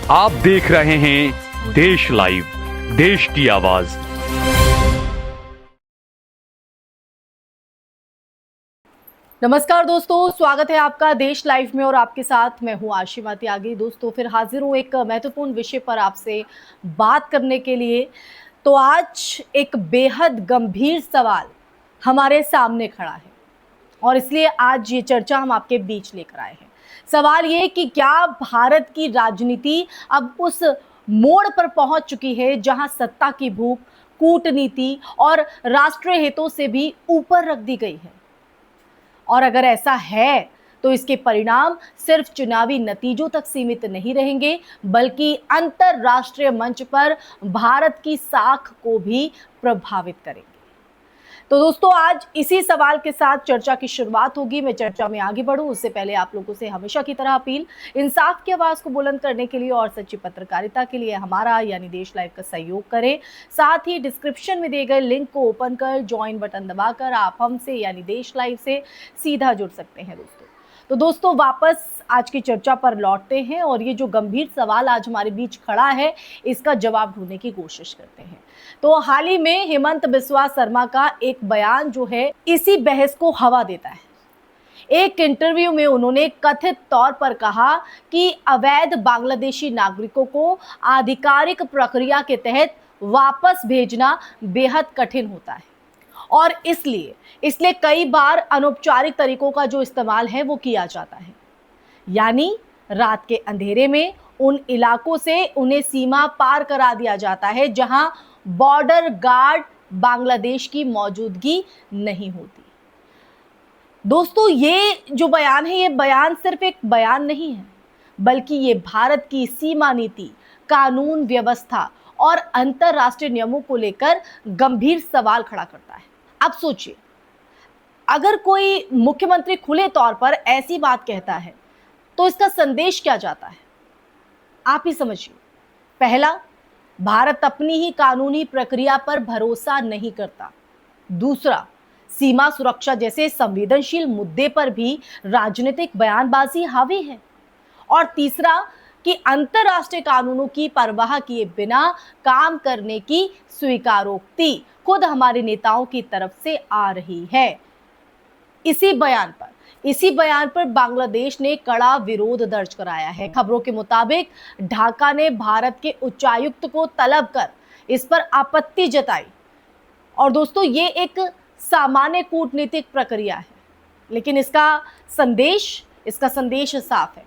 आप देख रहे हैं देश लाइव, देश की आवाज। नमस्कार दोस्तों, स्वागत है आपका देश लाइव में और आपके साथ मैं हूं आशिमा त्यागी। दोस्तों फिर हाजिर हूं एक महत्वपूर्ण विषय पर आपसे बात करने के लिए। तो आज एक बेहद गंभीर सवाल हमारे सामने खड़ा है और इसलिए आज ये चर्चा हम आपके बीच लेकर आए हैं। सवाल ये कि क्या भारत की राजनीति अब उस मोड़ पर पहुंच चुकी है जहां सत्ता की भूख कूटनीति और राष्ट्रीय हितों से भी ऊपर रख दी गई है? और अगर ऐसा है तो इसके परिणाम सिर्फ चुनावी नतीजों तक सीमित नहीं रहेंगे, बल्कि अंतरराष्ट्रीय मंच पर भारत की साख को भी प्रभावित करेंगे। तो दोस्तों आज इसी सवाल के साथ चर्चा की शुरुआत होगी। मैं चर्चा में आगे बढ़ूं उससे पहले आप लोगों से हमेशा की तरह अपील, इंसाफ की आवाज को बुलंद करने के लिए और सच्ची पत्रकारिता के लिए हमारा यानी देश लाइव का सहयोग करें। साथ ही डिस्क्रिप्शन में दिए गए लिंक को ओपन कर ज्वाइन बटन दबाकर आप हमसे यानी देश लाइव से सीधा जुड़ सकते हैं दोस्तों। तो दोस्तों वापस आज की चर्चा पर लौटते हैं और ये जो गंभीर सवाल आज हमारे बीच खड़ा है इसका जवाब ढूंढने की कोशिश करते हैं। तो हाल ही में हेमंत बिस्वा शर्मा का एक बयान जो है इसी बहस को हवा देता है। एक इंटरव्यू में उन्होंने कथित तौर पर कहा कि अवैध बांग्लादेशी नागरिकों को आधिकारिक प्रक्रिया के तहत वापस भेजना बेहद कठिन होता है और इसलिए कई बार अनौपचारिक तरीकों का जो इस्तेमाल है वो किया जाता है, यानी रात के अंधेरे में उन इलाकों से उन्हें सीमा पार करा दिया जाता है जहां बॉर्डर गार्ड बांग्लादेश की मौजूदगी नहीं होती। दोस्तों ये जो बयान है ये बयान सिर्फ एक बयान नहीं है, बल्कि ये भारत की सीमा नीति, कानून व्यवस्था और अंतरराष्ट्रीय नियमों को लेकर गंभीर सवाल खड़ा करता है। अब सोचिए, अगर कोई मुख्यमंत्री खुले तौर पर ऐसी बात कहता है तो इसका संदेश क्या जाता है? आप ही समझिए। पहला, भारत अपनी ही कानूनी प्रक्रिया पर भरोसा नहीं करता। दूसरा, सीमा सुरक्षा जैसे संवेदनशील मुद्दे पर भी राजनीतिक बयानबाजी हावी है। और तीसरा कि अंतरराष्ट्रीय कानूनों की परवाह किए बिना काम करने की स्वीकारोक्ति खुद हमारे नेताओं की तरफ से आ रही है। इसी बयान पर बांग्लादेश ने कड़ा विरोध दर्ज कराया है। खबरों के मुताबिक ढाका ने भारत के उच्चायुक्त को तलब कर इस पर आपत्ति जताई। और दोस्तों ये एक सामान्य कूटनीतिक प्रक्रिया है, लेकिन इसका संदेश साफ है।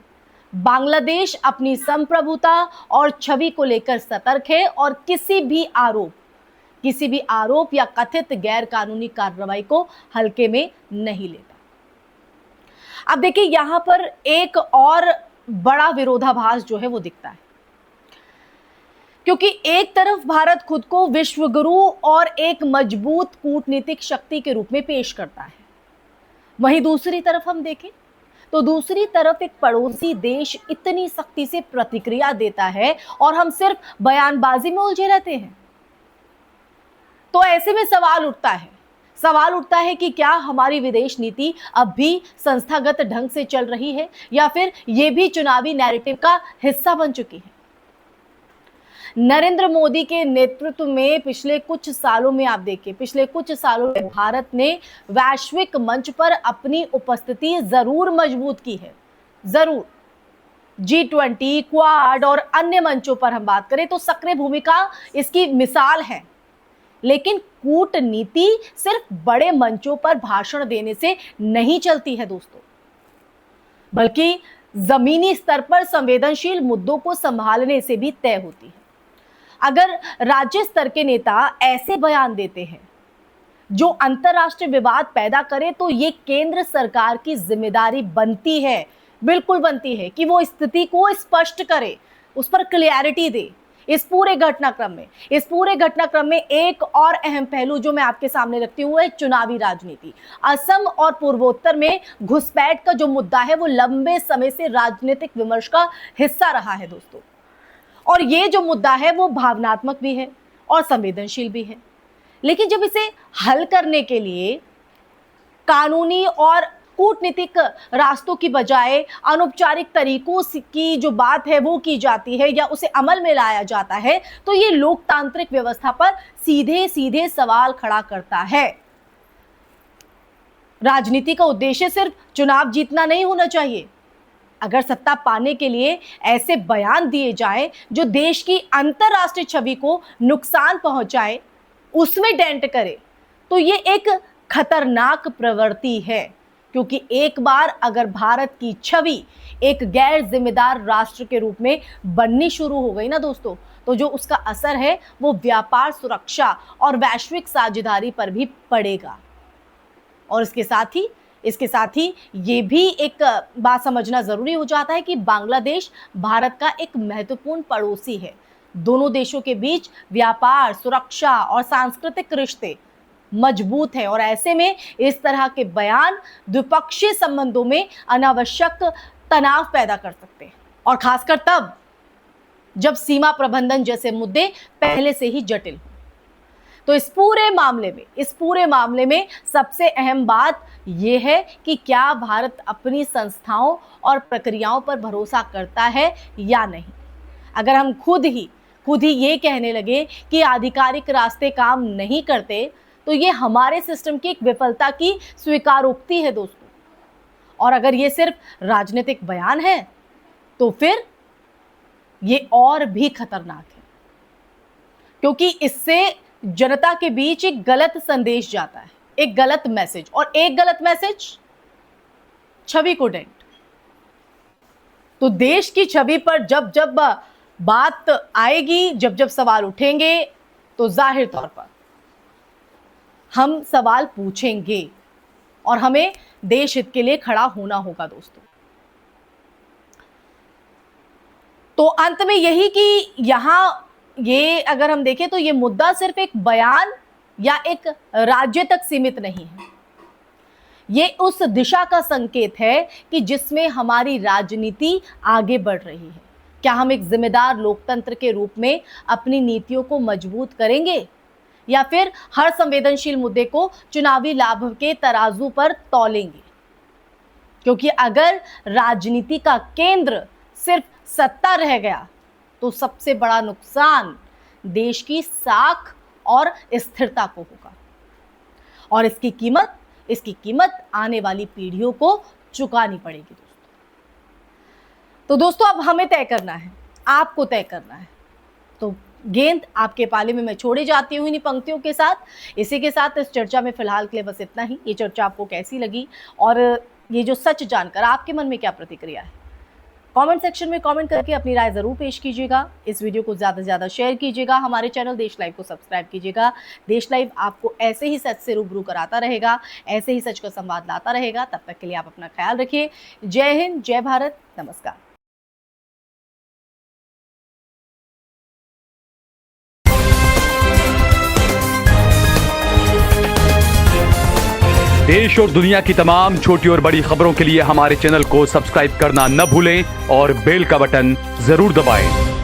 बांग्लादेश अपनी संप्रभुता और छवि को लेकर सतर्क है और किसी भी आरोप या कथित गैर कानूनी कार्रवाई को हल्के में नहीं लेता। अब देखिए यहां पर एक और बड़ा विरोधाभास जो है वो दिखता है, क्योंकि एक तरफ भारत खुद को विश्वगुरु और एक मजबूत कूटनीतिक शक्ति के रूप में पेश करता है, वहीं दूसरी तरफ हम देखें तो दूसरी तरफ एक पड़ोसी देश इतनी सख्ती से प्रतिक्रिया देता है और हम सिर्फ बयानबाजी में उलझे रहते हैं। तो ऐसे में सवाल उठता है कि क्या हमारी विदेश नीति अब भी संस्थागत ढंग से चल रही है या फिर यह भी चुनावी नैरेटिव का हिस्सा बन चुकी है? नरेंद्र मोदी के नेतृत्व में पिछले कुछ सालों में भारत ने वैश्विक मंच पर अपनी उपस्थिति जरूर मजबूत की है। जरूर G20, क्वाड और अन्य मंचों पर हम बात करें तो सक्रिय भूमिका इसकी मिसाल है। लेकिन कूटनीति सिर्फ बड़े मंचों पर भाषण देने से नहीं चलती है दोस्तों, बल्कि जमीनी स्तर पर संवेदनशील मुद्दों को संभालने से भी तय होती है। अगर राज्य स्तर के नेता ऐसे बयान देते हैं जो अंतरराष्ट्रीय विवाद पैदा करे तो ये केंद्र सरकार की जिम्मेदारी बनती है, बिल्कुल बनती है कि वो स्थिति को स्पष्ट करे, उस पर क्लैरिटी दे। इस पूरे घटनाक्रम में एक और अहम पहलू जो मैं आपके सामने रखती हूँ है चुनावी राजनीति। असम और पूर्वोत्तर में घुसपैठ का जो मुद्दा है वो लंबे समय से राजनीतिक विमर्श का हिस्सा रहा है दोस्तों, और ये जो मुद्दा है वो भावनात्मक भी है और संवेदनशील भी है। लेकिन जब इसे हल करने के लिए कानूनी और कूटनीतिक रास्तों की बजाय अनौपचारिक तरीकों की जो बात है वो की जाती है या उसे अमल में लाया जाता है, तो ये लोकतांत्रिक व्यवस्था पर सीधे सीधे सवाल खड़ा करता है। राजनीति का उद्देश्य सिर्फ चुनाव जीतना नहीं होना चाहिए। अगर सत्ता पाने के लिए ऐसे बयान दिए जाएं जो देश की अंतर्राष्ट्रीय छवि को नुकसान पहुंचाए, उसमें डेंट करे, तो ये एक खतरनाक प्रवृत्ति है। क्योंकि एक बार अगर भारत की छवि एक गैर जिम्मेदार राष्ट्र के रूप में बननी शुरू हो गई ना दोस्तों, तो जो उसका असर है वो व्यापार, सुरक्षा और वैश्विक साझेदारी पर भी पड़ेगा। और इसके साथ ही ये भी एक बात समझना जरूरी हो जाता है कि बांग्लादेश भारत का एक महत्वपूर्ण पड़ोसी है। दोनों देशों के बीच व्यापार, सुरक्षा और सांस्कृतिक रिश्ते मजबूत हैं और ऐसे में इस तरह के बयान द्विपक्षीय संबंधों में अनावश्यक तनाव पैदा कर सकते हैं, और खासकर तब जब सीमा प्रबंधन जैसे मुद्दे पहले से ही जटिल हो। तो इस पूरे मामले में सबसे अहम बात यह है कि क्या भारत अपनी संस्थाओं और प्रक्रियाओं पर भरोसा करता है या नहीं। अगर हम खुद ही ये कहने लगे कि आधिकारिक रास्ते काम नहीं करते, तो ये हमारे सिस्टम की एक विफलता की स्वीकारोक्ति है दोस्तों। और अगर ये सिर्फ राजनीतिक बयान है तो फिर ये और भी खतरनाक है, क्योंकि इससे जनता के बीच एक गलत संदेश जाता है, एक गलत मैसेज, और एक गलत मैसेज छवि को डेंट। तो देश की छवि पर जब जब बात आएगी, जब जब सवाल उठेंगे, तो जाहिर तौर पर हम सवाल पूछेंगे और हमें देश हित के लिए खड़ा होना होगा दोस्तों। तो अंत में यही कि यहां ये अगर हम देखें तो ये मुद्दा सिर्फ एक बयान या एक राज्य तक सीमित नहीं है। ये उस दिशा का संकेत है कि जिसमें हमारी राजनीति आगे बढ़ रही है। क्या हम एक जिम्मेदार लोकतंत्र के रूप में अपनी नीतियों को मजबूत करेंगे, या फिर हर संवेदनशील मुद्दे को चुनावी लाभ के तराजू पर तौलेंगे? क्योंकि अगर राजनीति का केंद्र सिर्फ सत्ता रह गया, तो सबसे बड़ा नुकसान देश की साख और स्थिरता को होगा, और इसकी कीमत आने वाली पीढ़ियों को चुकानी पड़ेगी दोस्तों। तो दोस्तों अब हमें तय करना है, आपको तय करना है। तो गेंद आपके पाले में मैं छोड़े जाती हूँ इन्हीं पंक्तियों के साथ। इसी के साथ इस चर्चा में फिलहाल के लिए बस इतना ही। ये चर्चा आपको कैसी लगी, और ये जो सच जानकर आपके मन में क्या प्रतिक्रिया है, कमेंट सेक्शन में कमेंट करके अपनी राय जरूर पेश कीजिएगा। इस वीडियो को ज़्यादा से ज़्यादा शेयर कीजिएगा। हमारे चैनल देश लाइव को सब्सक्राइब कीजिएगा। देश लाइव आपको ऐसे ही सच से रूबरू कराता रहेगा, ऐसे ही सच का संवाद लाता रहेगा। तब तक के लिए आप अपना ख्याल रखिए। जय हिंद, जय भारत, नमस्कार। देश और दुनिया की तमाम छोटी और बड़ी खबरों के लिए हमारे चैनल को सब्सक्राइब करना न भूलें और बेल का बटन जरूर दबाएं।